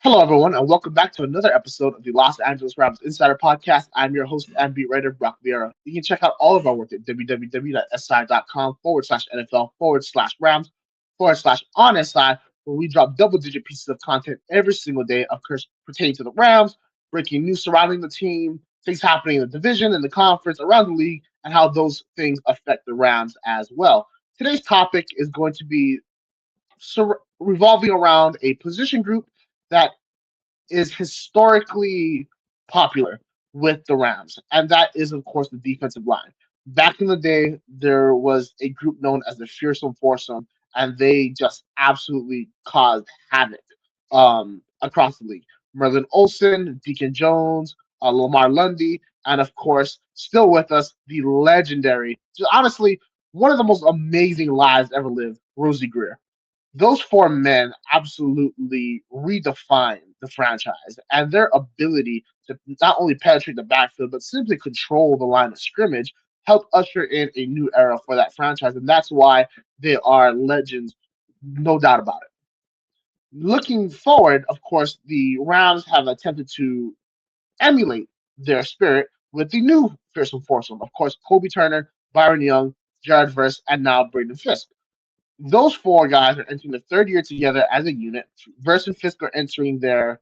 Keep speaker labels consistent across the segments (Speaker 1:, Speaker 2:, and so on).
Speaker 1: Hello, everyone, and welcome back to another episode of the Los Angeles Rams Insider Podcast. I'm your host and beat writer, Brock Vieira. You can check out all of our work at www.si.com/NFL/Rams/on SI, where we drop double digit pieces of content every single day, of course, pertaining to the Rams, breaking news surrounding the team, things happening in the division, in the conference, around the league, and how those things affect the Rams as well. Today's topic is going to be revolving around a position group that is historically popular with the Rams, and that is, of course, the defensive line. Back in the day, there was a group known as the Fearsome Foursome, and they just absolutely caused havoc across the league. Merlin Olsen, Deacon Jones, Lamar Lundy, and of course, still with us, the legendary, just honestly, one of the most amazing lives ever lived, Rosie Greer. Those four men absolutely redefined the franchise, and their ability to not only penetrate the backfield but simply control the line of scrimmage helped usher in a new era for that franchise, and that's why they are legends, no doubt about it. Looking forward, of course, the Rams have attempted to emulate their spirit with the new fearsome foursome. Of course, Kobe Turner, Byron Young, Jared Verse, and now Braden Fiske. Those four guys are entering the third year together as a unit. Verse and Fisk are entering their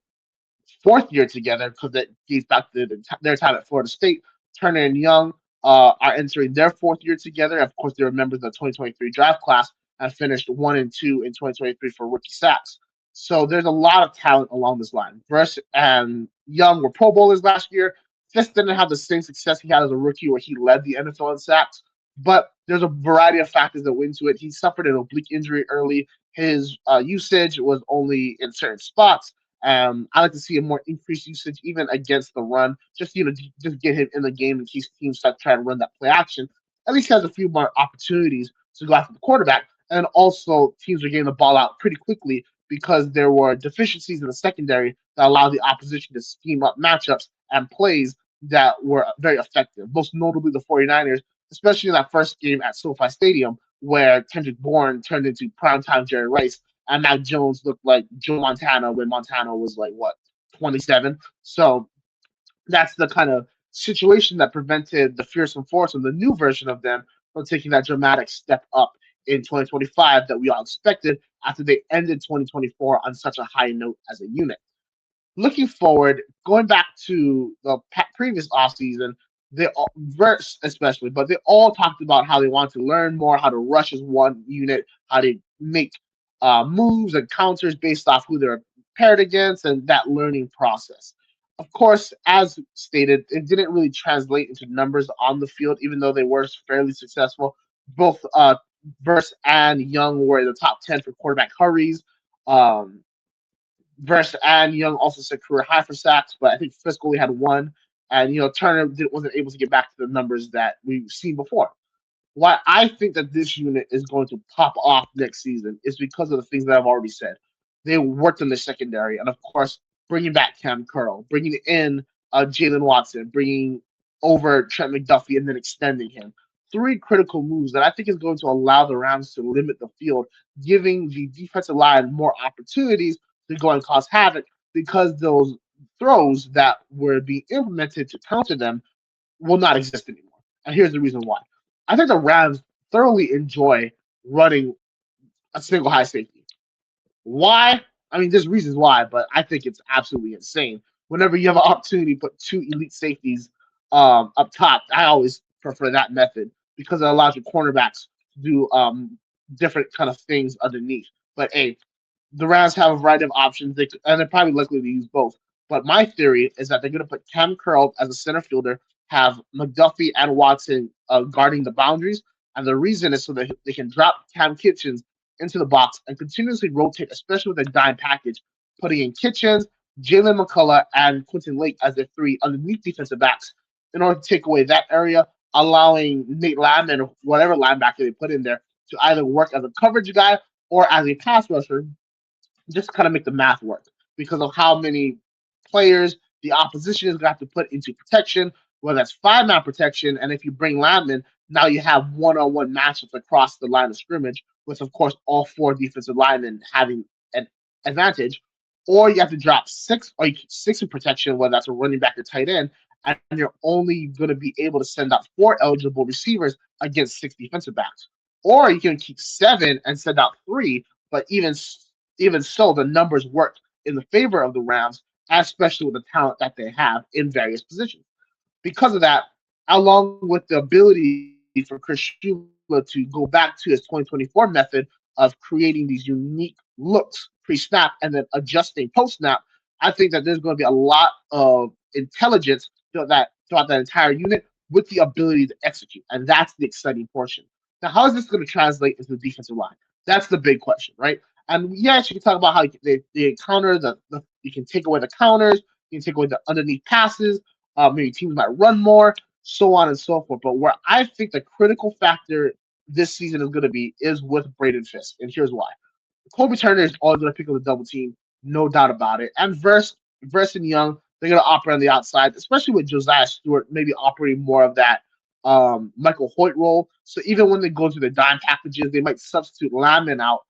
Speaker 1: fourth year together because that dates back to their time at Florida State. Turner and Young are entering their fourth year together. Of course, they were members of the 2023 draft class and finished 1 and 2 in 2023 for rookie sacks. So there's a lot of talent along this line. Verse and Young were Pro Bowlers last year. Fisk didn't have the same success he had as a rookie where he led the NFL in sacks, but there's a variety of factors that went into it. He suffered an oblique injury early. His usage was only in certain spots. I like to see a more increased usage even against the run, just just get him in the game in case teams start trying to run that play action. At least he has a few more opportunities to go after the quarterback, and also teams are getting the ball out pretty quickly because there were deficiencies in the secondary that allowed the opposition to scheme up matchups and plays that were very effective. Most notably, the 49ers, especially in that first game at SoFi Stadium, where Kendrick Bourne turned into primetime Jerry Rice and Mac Jones looked like Joe Montana when Montana was like what 27. So that's the kind of situation that prevented the Fearsome Force and the new version of them from taking that dramatic step up in 2025 that we all expected after they ended 2024 on such a high note as a unit. Looking forward, going back to the previous offseason, they all, Verse especially, but they all talked about how they want to learn more, how to rush as one unit, how to make moves and counters based off who they're paired against, and that learning process. Of course, as stated, it didn't really translate into numbers on the field, even though they were fairly successful. Both Verse and Young were in the top 10 for quarterback hurries. Um, Verse and Young also set career high for sacks, but I think Fisk only had one. And Turner wasn't able to get back to the numbers that we've seen before. Why I think that this unit is going to pop off next season is because of the things that I've already said. They worked in the secondary, and of course, bringing back Cam Curl, bringing in Jalen Watson, bringing over Trent McDuffie, and then extending him. Three critical moves that I think is going to allow the Rams to limit the field, giving the defensive line more opportunities to go and cause havoc because those throws that were being implemented to counter them will not exist anymore. And here's the reason why. I think the Rams thoroughly enjoy running a single high safety. Why? I mean, there's reasons why, but I think it's absolutely insane. Whenever you have an opportunity to put two elite safeties up top, I always prefer that method because it allows your cornerbacks to do different kind of things underneath. But hey, the Rams have a variety of options, and they're probably likely to use both. But my theory is that they're going to put Cam Curl as a center fielder, have McDuffie and Watson guarding the boundaries, and the reason is so that they can drop Cam Kitchens into the box and continuously rotate, especially with a dime package, putting in Kitchens, Jalen McCullough, and Quentin Lake as their three underneath defensive backs in order to take away that area, allowing Nate Landman or whatever linebacker they put in there to either work as a coverage guy or as a pass rusher, just kind of make the math work because of how many players the opposition is going to have to put into protection, whether that's five-man protection, and if you bring Landman, now you have one-on-one matchups across the line of scrimmage, with, of course, all four defensive linemen having an advantage, or you have to drop six in protection, whether that's a running back or tight end, and you're only going to be able to send out four eligible receivers against six defensive backs. Or you can keep seven and send out three, but even so, the numbers work in the favor of the Rams, especially with the talent that they have in various positions. Because of that, along with the ability for Chris Shula to go back to his 2024 method of creating these unique looks pre-snap and then adjusting post-snap, I think that there's going to be a lot of intelligence throughout that entire unit with the ability to execute, and that's the exciting portion. Now, how is this going to translate into the defensive line? That's the big question, right? And yes, you can talk about how they counter you can take away the counters, you can take away the underneath passes, maybe teams might run more, so on and so forth. But where I think the critical factor this season is going to be is with Braden Fisk, and here's why. Kobe Turner is always going to pick up the double team, no doubt about it. And Verse and Young, they're going to operate on the outside, especially with Josiah Stewart maybe operating more of that Michael Hoyt role. So even when they go to the dime packages, they might substitute Lyman out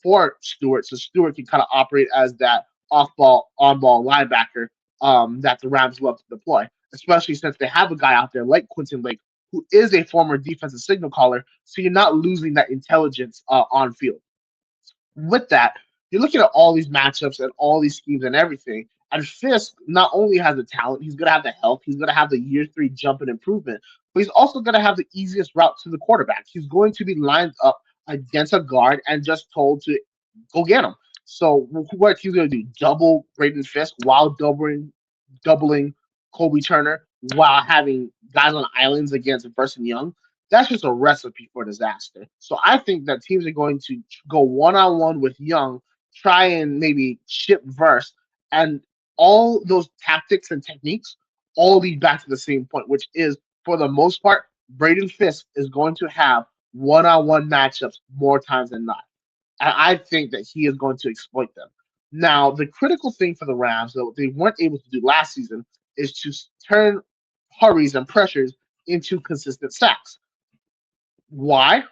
Speaker 1: for Stewart, so Stewart can kind of operate as that off-ball, on-ball linebacker that the Rams love to deploy, especially since they have a guy out there like Quentin Lake, who is a former defensive signal caller, so you're not losing that intelligence on field. With that, you're looking at all these matchups and all these schemes and everything. And Fisk not only has the talent, he's going to have the health, he's going to have the year three jump and improvement, but he's also going to have the easiest route to the quarterback. He's going to be lined up against a guard and just told to go get him. So what he's going to do? Double Braden Fisk while doubling Kobe Turner while having guys on islands against Burson Young. That's just a recipe for disaster. So I think that teams are going to go one on one with Young, try and maybe ship verse, and all those tactics and techniques all lead back to the same point, which is for the most part, Braden Fisk is going to have one on one matchups more times than not. And I think that he is going to exploit them. Now, the critical thing for the Rams, that they weren't able to do last season, is to turn hurries and pressures into consistent sacks. Why?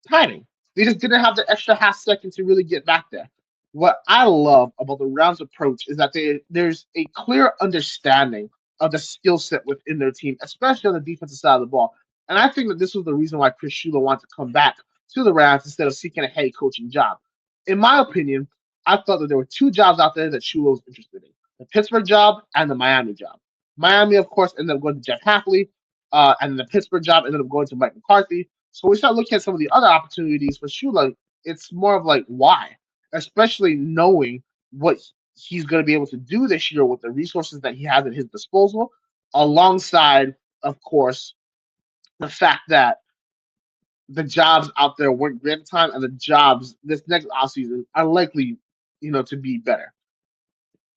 Speaker 1: Timing. They just didn't have the extra half second to really get back there. What I love about the Rams' approach is that there's a clear understanding of the skill set within their team, especially on the defensive side of the ball. And I think that this was the reason why Chris Shula wanted to come back to the Rams instead of seeking a head coaching job. In my opinion, I thought that there were two jobs out there that Shula was interested in: the Pittsburgh job and the Miami job. Miami, of course, ended up going to Jeff Hafley, and the Pittsburgh job ended up going to Mike McCarthy. So we start looking at some of the other opportunities for Shula. It's more of like why, especially knowing what he's going to be able to do this year with the resources that he has at his disposal, alongside, of course, the fact that the jobs out there weren't great at the time, and the jobs this next offseason are likely, to be better.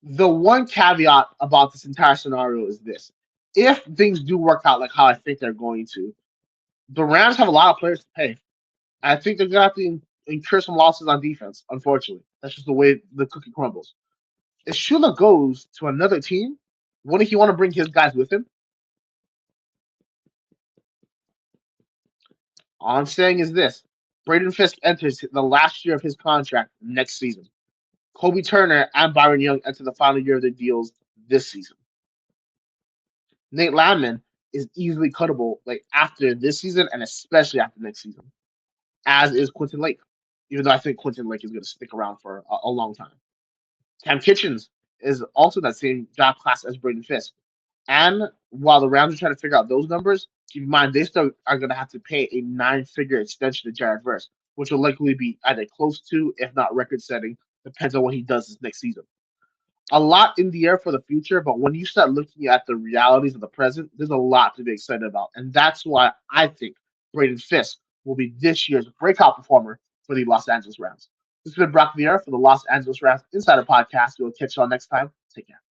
Speaker 1: The one caveat about this entire scenario is this: if things do work out like how I think they're going to, the Rams have a lot of players to pay. I think they're gonna have to incur some losses on defense. Unfortunately, that's just the way the cookie crumbles. If Shula goes to another team, wouldn't he want to bring his guys with him? All I'm saying is this: Braden Fisk enters the last year of his contract next season. Kobe Turner and Byron Young enter the final year of their deals this season. Nate Landman is easily cuttable like after this season and especially after next season, as is Quentin Lake, even though I think Quentin Lake is going to stick around for a long time. Cam Kitchens is also that same draft class as Braden Fisk. And while the Rams are trying to figure out those numbers, keep in mind they still are going to have to pay a nine-figure extension to Jared Verse, which will likely be either close to, if not record-setting, depends on what he does this next season. A lot in the air for the future, but when you start looking at the realities of the present, there's a lot to be excited about. And that's why I think Braden Fisk will be this year's breakout performer for the Los Angeles Rams. This has been Brock Vieira for the Los Angeles Rams Insider Podcast. We'll catch you all next time. Take care.